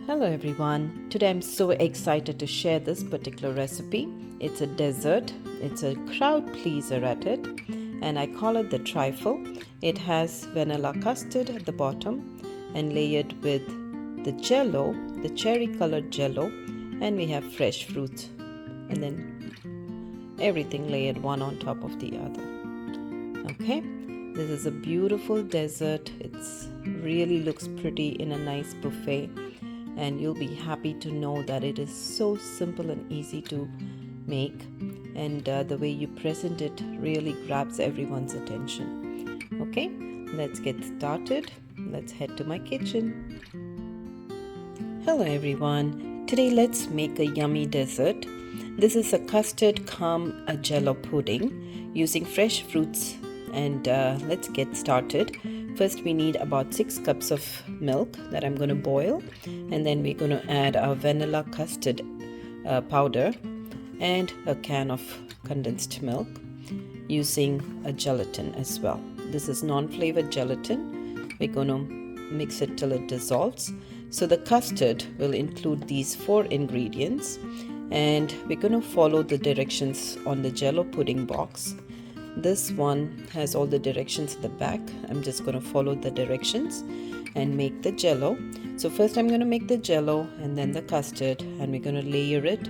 Hello everyone. Today I'm so excited to share this particular recipe. It's a dessert. It's a crowd pleaser at it, and I call it the trifle. It has vanilla custard at the bottom and layered with the jello, the cherry colored jello, and we have fresh fruits, and then everything layered one on top of the other. Okay, this is a beautiful dessert. It's really looks pretty in a nice buffet, and you'll be happy to know that it is so simple and easy to make, and the way you present it really grabs everyone's attention. Okay, let's get started. Let's head to my kitchen. Hello everyone. Today let's make a yummy dessert. This is a custard a Jello pudding using fresh fruits, and let's get started. First we need about 6 cups of milk that I'm going to boil, and then we're going to add our vanilla custard powder and a can of condensed milk using a gelatin as well. This is non-flavored gelatin. We're going to mix it till it dissolves. So the custard will include these 4 ingredients, and we're going to follow the directions on the Jello pudding box. This one has all the directions at the back. I'm just going to follow the directions and make the Jello. So first I'm going to make the Jello and then the custard, and we're going to layer it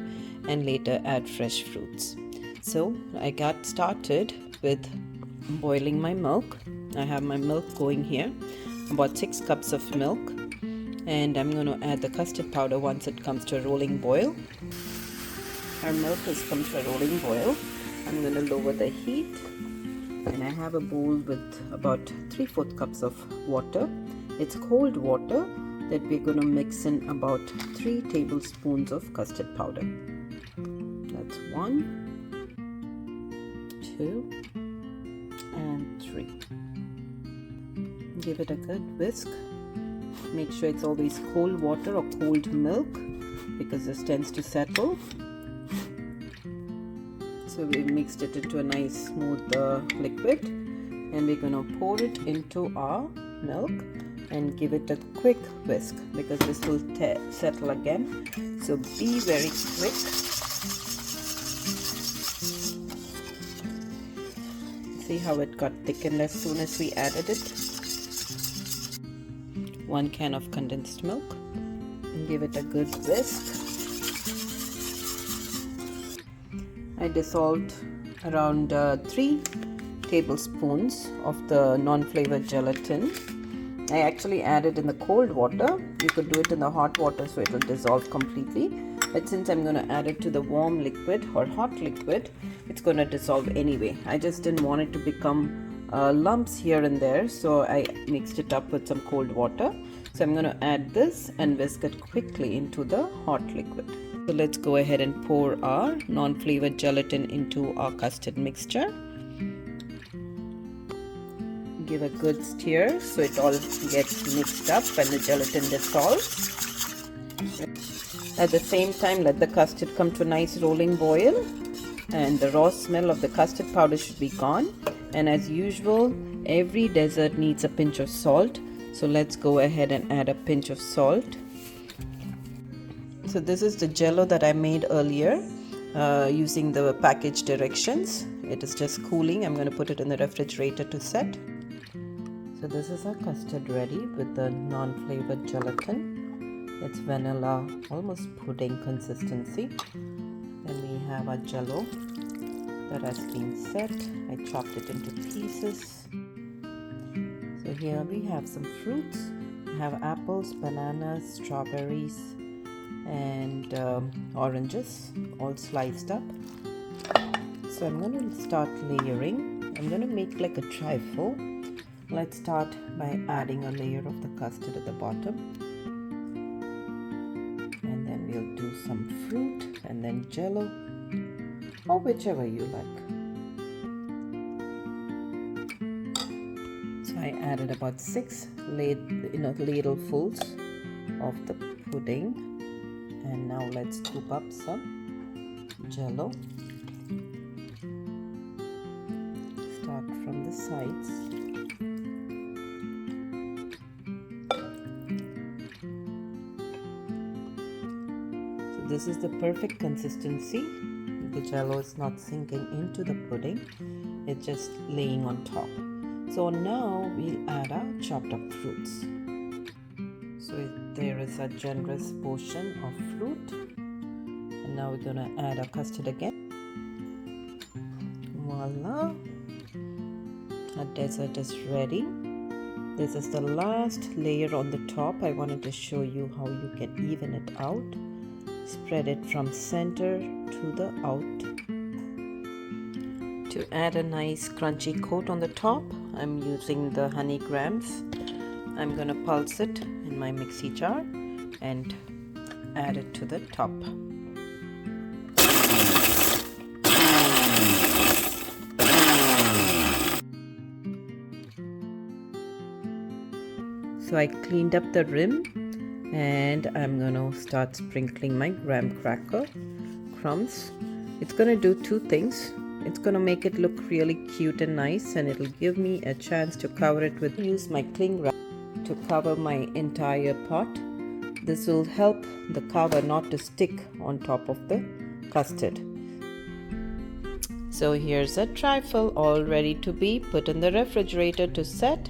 and later add fresh fruits. So I got started with boiling my milk. I have my milk going here, about 6 cups of milk, and I'm going to add the custard powder once it comes to a rolling boil. Our milk has come to a rolling boil. I'm going to lower the heat, and I have a bowl with about 3/4 cups of water. It's cold water that we're going to mix in about 3 tablespoons of custard powder. That's 1, 2, and 3. Give it a good whisk. Make sure it's always cold water or cold milk, because this tends to settle. So we mixed it into a nice smooth liquid, and we're going to pour it into our milk and give it a quick whisk, because this will settle again. So be very quick. See how it got thickened as soon as we added it. 1 can of condensed milk, and give it a good whisk. I dissolved around 3 tablespoons of the non-flavored gelatin. I actually added in the cold water. You could do it in the hot water so it will dissolve completely. But since I'm going to add it to the warm liquid or hot liquid, it's going to dissolve anyway. I just didn't want it to become lumps here and there, so I mixed it up with some cold water. So I'm going to add this and whisk it quickly into the hot liquid. So let's go ahead and pour our non-flavored gelatin into our custard mixture. Give a good stir so it all gets mixed up and the gelatin dissolves. At the same time, let the custard come to a nice rolling boil, and the raw smell of the custard powder should be gone. And as usual, every dessert needs a pinch of salt. So let's go ahead and add a pinch of salt. So this is the Jello that I made earlier using the package directions. It is just cooling. I'm going to put it in the refrigerator to set. So this is our custard ready with the non-flavored gelatin. It's vanilla, almost pudding consistency. Then we have our Jello that has been set. I chopped it into pieces. So here we have some fruits. We have apples, bananas, strawberries, and oranges, all sliced up. So I'm going to start layering. I'm going to make like a trifle. Let's start by adding a layer of the custard at the bottom, and then we'll do some fruit and then Jello, or whichever you like. So I added about 6 ladlefuls of the pudding, and now let's scoop up some Jello. Start from the sides. this is the perfect consistency. The jello is not sinking into the pudding, it's just laying on top. So now we'll add our chopped up fruits. So there is a generous portion of fruit, and now we're gonna add our custard again. Voila, our dessert is ready. This is the last layer on the top. I wanted to show you how you can even it out. Spread it from center to the out. To add a nice crunchy coat on the top, I'm using the honey grams. I'm gonna pulse it in my mixie jar and add it to the top. So I cleaned up the rim and I'm gonna start sprinkling my graham cracker crumbs. It's gonna do two things. It's gonna make it look really cute and nice, and it'll give me a chance to cover it with, use my cling wrap to cover my entire pot. This will help the cover not to stick on top of the custard. So here's a trifle all ready to be put in the refrigerator to set.